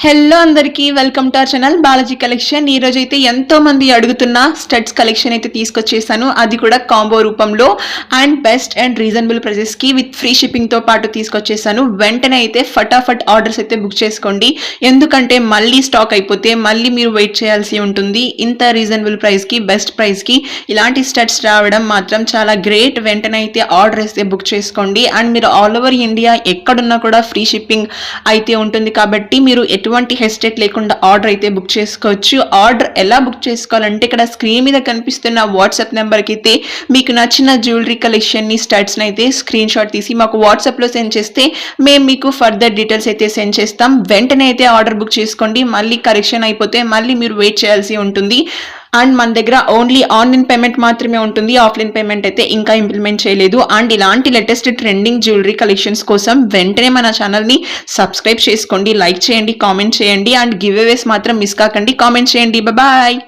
Hello అందరికీ welcome to our channel Balaji collection. ఈ రోజు అయితే ఎంతో మంది అడుగుతున్న స్టడ్స్ కలెక్షన్ అయితే తీసుకొచ్చేసాను. అది కూడా కాంబో రూపంలో and best and reasonable prices కి విత్ ఫ్రీ షిప్పింగ్ తో పాటు తీసుకొచ్చేసాను. వెంటనే అయితే ఫటాఫట్ ఆర్డర్స్ అయితే బుక్ చేసుకోండి. ఎందుకంటే మళ్ళీ స్టాక్ అయిపోతే మళ్ళీ మీరు వెయిట్ చేయాల్సి ఉంటుంది. ఇంత రీజనబుల్ ప్రైస్ కి బెస్ట్ ప్రైస్ కి ఇలాంటి స్టడ్స్ రావడం మాత్రం చాలా గ్రేట్. వెంటనే అయితే ఆర్డర్ అయితే బుక్ చేసుకోండి. అండ్ మీరు ఆల్ ఓవర్ ఇండియా ఎక్కడున్నా కూడా ఫ్రీ షిప్పింగ్ అయితే ఉంటుంది కాబట్టి మీరు ఎటువంటి హెసిటేట్ లేకుండా ఆర్డర్ అయితే బుక్ చేసుకోవచ్చు. ఆర్డర్ ఎలా బుక్ చేసుకోవాలంటే ఇక్కడ స్క్రీన్ మీద కనిపిస్తున్న వాట్సాప్ నెంబర్కి అయితే మీకు నచ్చిన జ్యువెలరీ కలెక్షన్ని స్టడ్స్ని అయితే స్క్రీన్ షాట్ తీసి మాకు వాట్సాప్లో సెండ్ చేస్తే మేము మీకు ఫర్దర్ డీటెయిల్స్ అయితే సెండ్ చేస్తాం. వెంటనే అయితే ఆర్డర్ బుక్ చేసుకోండి. మళ్ళీ కరెక్షన్ అయిపోతే మళ్ళీ మీరు వెయిట్ చేయాల్సి ఉంటుంది. అండ్ మన దగ్గర ఓన్లీ ఆన్లైన్ పేమెంట్ మాత్రమే ఉంటుంది. ఆఫ్లైన్ పేమెంట్ అయితే ఇంకా ఇంప్లిమెంట్ చేయలేదు. అండ్ ఇలాంటి లేటెస్ట్ ట్రెండింగ్ జ్యువెలరీ కలెక్షన్స్ కోసం వెంటనే మన ఛానల్ని సబ్స్క్రైబ్ చేసుకోండి, లైక్ చేయండి, కామెంట్ చేయండి. అండ్ గివ్ అవేస్ మాత్రం మిస్ కాకండి. కామెంట్ చేయండి. బాయ్.